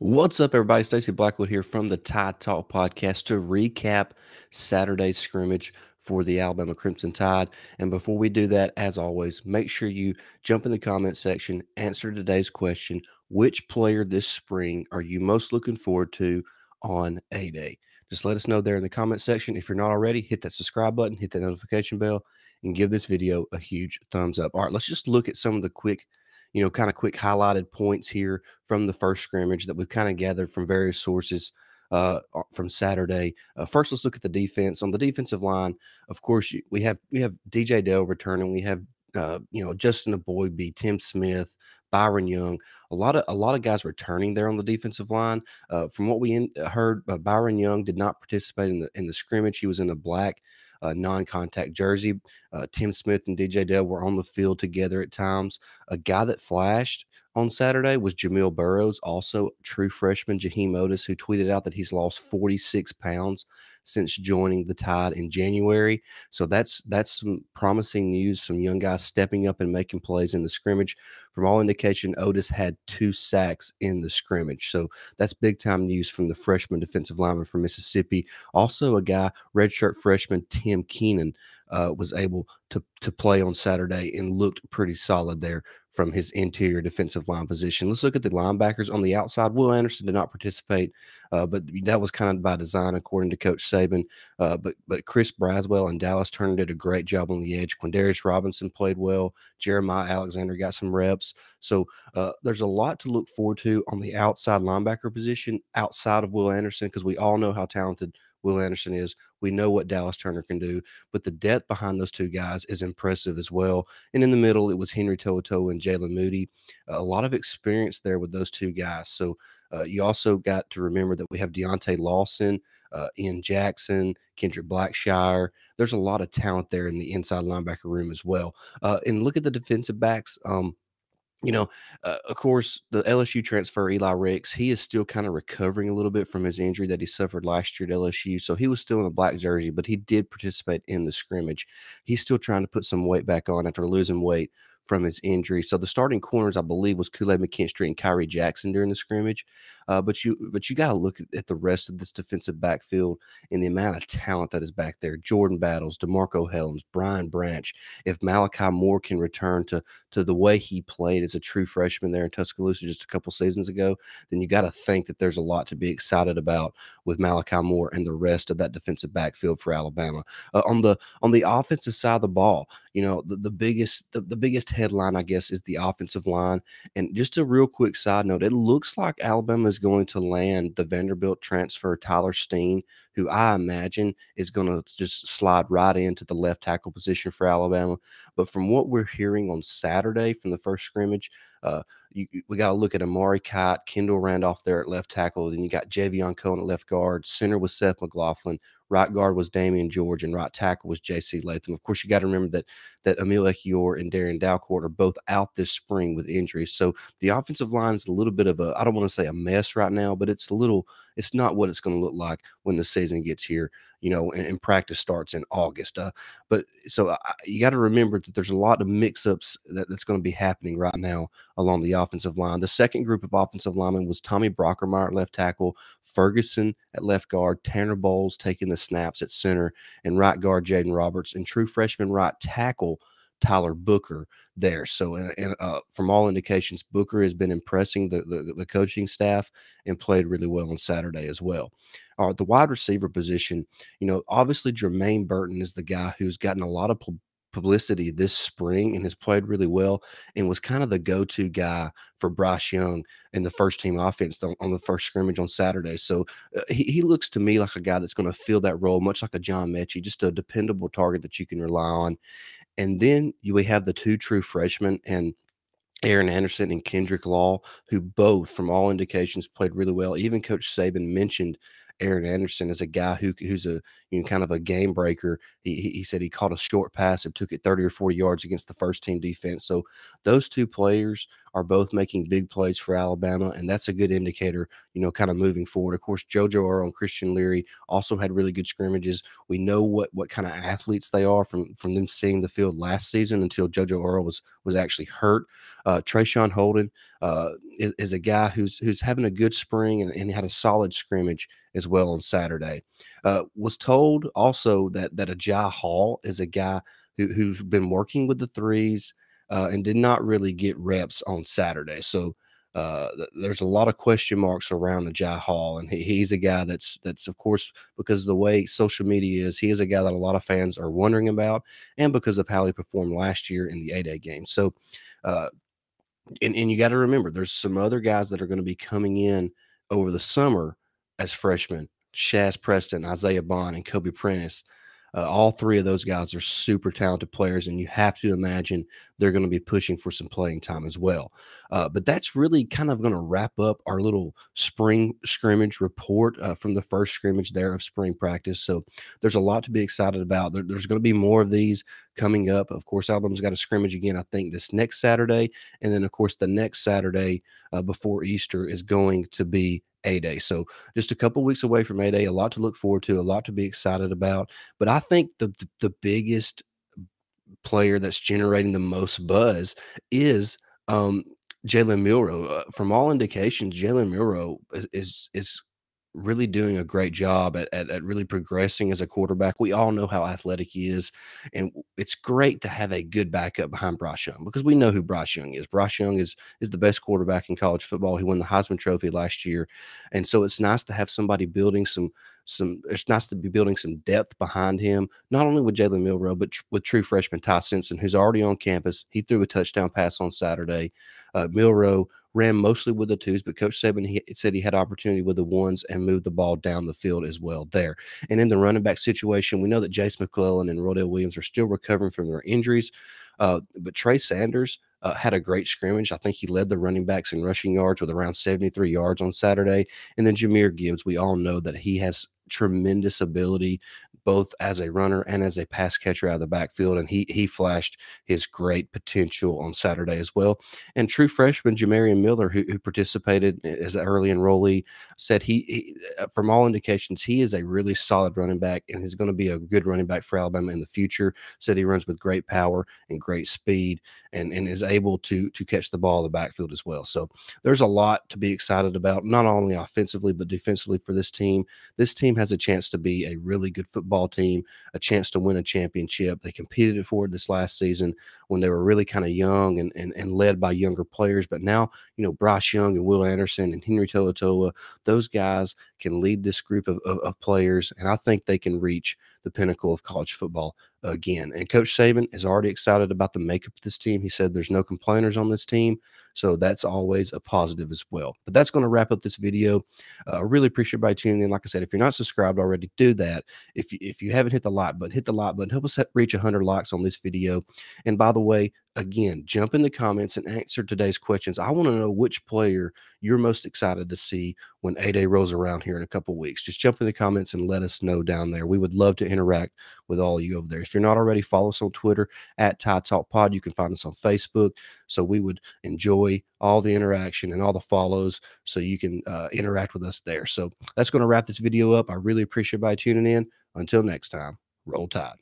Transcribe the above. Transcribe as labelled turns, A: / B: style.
A: What's up, everybody? Stacey Blackwood here from the Tide Talk podcast to recap Saturday's scrimmage for the Alabama Crimson Tide. And before we do that, as always, make sure you jump in the comment section, answer today's question: which player this spring are you most looking forward to on A-Day? Just let us know there in the comment section. If you're not already, hit that subscribe button, hit that notification bell, and give this video a huge thumbs up. All right, let's just look at some of the quick highlighted points here from the first scrimmage that we've kind of gathered from various sources from Saturday. First, let's look at the defense. On the defensive line, of course, we have DJ Dell returning. We have Justin Aboybe, Tim Smith, Byron Young, a lot of guys returning there on the defensive line. From what we heard, Byron Young did not participate in the scrimmage. He was in a black non-contact jersey. Tim Smith and DJ Dell were on the field together at times. A guy that flashed on Saturday was Jamil Burrows, also true freshman Jaheim Otis, who tweeted out that he's lost 46 pounds since joining the Tide in January. So that's some promising news, some young guys stepping up and making plays in the scrimmage. From all indication, Otis had 2 sacks in the scrimmage. So that's big-time news from the freshman defensive lineman from Mississippi. Also a guy, redshirt freshman Tim Keenan, was able to play on Saturday and looked pretty solid there from his interior defensive line position. Let's look at the linebackers on the outside. Will Anderson did not participate, but that was kind of by design, according to Coach Saban. But Chris Braswell and Dallas Turner did a great job on the edge. Quindarius Robinson played well. Jeremiah Alexander got some reps. So there's a lot to look forward to on the outside linebacker position outside of Will Anderson, because we all know how talented Will Anderson is. We know what Dallas Turner can do, but the depth behind those two guys is impressive as well. And in the middle, it was Henry To'oTo'o and Jalen Moody. A lot of experience there with those two guys. So you also got to remember that we have Deontay Lawson, Ian Jackson, Kendrick Blackshire. There's a lot of talent there in the inside linebacker room as well. And look at the defensive backs. Of course, the LSU transfer, Eli Ricks, he is still kind of recovering a little bit from his injury that he suffered last year at LSU. So he was still in a black jersey, but he did participate in the scrimmage. He's still trying to put some weight back on after losing weight from his injury. So the starting corners, I believe, was Kool-Aid McKinstry and Kyrie Jackson during the scrimmage. But you got to look at the rest of this defensive backfield and the amount of talent that is back there. Jordan Battles, DeMarco Helms, Brian Branch. If Malachi Moore can return to the way he played as a true freshman there in Tuscaloosa just a couple seasons ago, then you got to think that there's a lot to be excited about with Malachi Moore and the rest of that defensive backfield for Alabama. On the offensive side of the ball, the biggest headline, I guess, is the offensive line. And just a real quick side note, it looks like Alabama is going to land the Vanderbilt transfer Tyler Steen, who I imagine is going to just slide right into the left tackle position for Alabama. But from what we're hearing on Saturday from the first scrimmage, we got to look at Amari Kite, Kendall Randolph there at left tackle. Then you got Javion Cohen at left guard. Center was Seth McLaughlin. Right guard was Damian George, and right tackle was J.C. Latham. Of course, you got to remember that Emil Ekiyor and Darian Dalcourt are both out this spring with injuries. So the offensive line is a little bit of I don't want to say a mess right now, but it's not what it's going to look like when the season gets here, and practice starts in August. You got to remember that there's a lot of mix-ups that's going to be happening right now along the offensive line. The second group of offensive linemen was Tommy Brockermeyer at left tackle, Ferguson at left guard, Tanner Bowles taking the snaps at center, and right guard Jaden Roberts, and true freshman right tackle Tyler Booker there. So, and from all indications, Booker has been impressing the coaching staff and played really well on Saturday as well. All right, the wide receiver position, obviously Jermaine Burton is the guy who's gotten a lot of publicity this spring and has played really well and was kind of the go-to guy for Bryce Young in the first team offense on the first scrimmage on Saturday. So he looks to me like a guy that's going to fill that role, much like a John Mechie, just a dependable target that you can rely on. And then we have the 2 true freshmen and Aaron Anderson and Kendrick Law, who both, from all indications, played really well. Even Coach Saban mentioned Aaron Anderson as a guy who's a kind of a game breaker. He said he caught a short pass and took it 30 or 40 yards against the first team defense. So those 2 players are both making big plays for Alabama, and that's a good indicator, kind of moving forward. Of course, JoJo Earl and Christian Leary also had really good scrimmages. We know what kind of athletes they are from them seeing the field last season until JoJo Earl was actually hurt. Trayshawn Holden, is a guy who's having a good spring, and had a solid scrimmage as well on Saturday. Was told also that a Jai Hall is a guy who's been working with the threes, and did not really get reps on Saturday. So there's a lot of question marks around the Jai Hall, and he's a guy that's of course, because of the way social media is, he is a guy that a lot of fans are wondering about, and because of how he performed last year in the A-Day game. So uh, and you got to remember, there's some other guys that are going to be coming in over the summer as freshmen: Shaz Preston, Isaiah Bond, and Kobe Prentice. All three of those guys are super talented players, and you have to imagine they're going to be pushing for some playing time as well. But that's really kind of going to wrap up our little spring scrimmage report from the first scrimmage there of spring practice. So there's a lot to be excited about. There's going to be more of these coming up. Of course, Alabama's got a scrimmage again, I think, this next Saturday. And then, of course, the next Saturday before Easter is going to be A-Day. So just a couple weeks away from A-Day, a lot to look forward to, a lot to be excited about. But I think the biggest player that's generating the most buzz is Jalen Milroe. From all indications, Jalen Milroe is really doing a great job at really progressing as a quarterback. We all know how athletic he is, and it's great to have a good backup behind Bryce Young, because we know who Bryce Young is. Bryce Young is the best quarterback in college football. He won the Heisman Trophy last year, and so it's nice to have somebody building some. It's nice to be building some depth behind him, not only with Jalen Milroe, but with true freshman Ty Simpson, who's already on campus. He threw a touchdown pass on Saturday. Milroe ran mostly with the twos, but Coach Saban said he had opportunity with the ones and moved the ball down the field as well there. And in the running back situation, we know that Jace McClellan and Rodell Williams are still recovering from their injuries, but Trey Sanders had a great scrimmage. I think he led the running backs in rushing yards with around 73 yards on Saturday. And then Jahmyr Gibbs, we all know that he has tremendous ability both as a runner and as a pass catcher out of the backfield, and he flashed his great potential on Saturday as well. And true freshman Jamarian Miller, who participated as an early enrollee, said from all indications, he is a really solid running back and is going to be a good running back for Alabama in the future. Said he runs with great power and great speed, and is able to catch the ball in the backfield as well. So there's a lot to be excited about, not only offensively but defensively for this team. This team has a chance to be a really good football team, a chance to win a championship. They competed for it this last season when they were really kind of young and led by younger players. But now, Bryce Young and Will Anderson and Henry To'oTo'o, those guys can lead this group of players, and I think they can reach the pinnacle of college football again. And Coach Saban is already excited about the makeup of this team. He said there's no complainers on this team, so that's always a positive as well. But that's going to wrap up this video. I really appreciate everybody tuning in. Like I said, if you're not subscribed already, do that. If you haven't hit the like button, hit the like button. Help us reach 100 likes on this video. And by the way, again, jump in the comments and answer today's questions. I want to know which player you're most excited to see when A-Day rolls around here in a couple weeks. Just jump in the comments and let us know down there. We would love to interact with all of you over there. If you're not already, follow us on Twitter at Tide Talk Pod. You can find us on Facebook. So we would enjoy all the interaction and all the follows, so you can interact with us there. So that's going to wrap this video up. I really appreciate everybody tuning in. Until next time, roll Tide.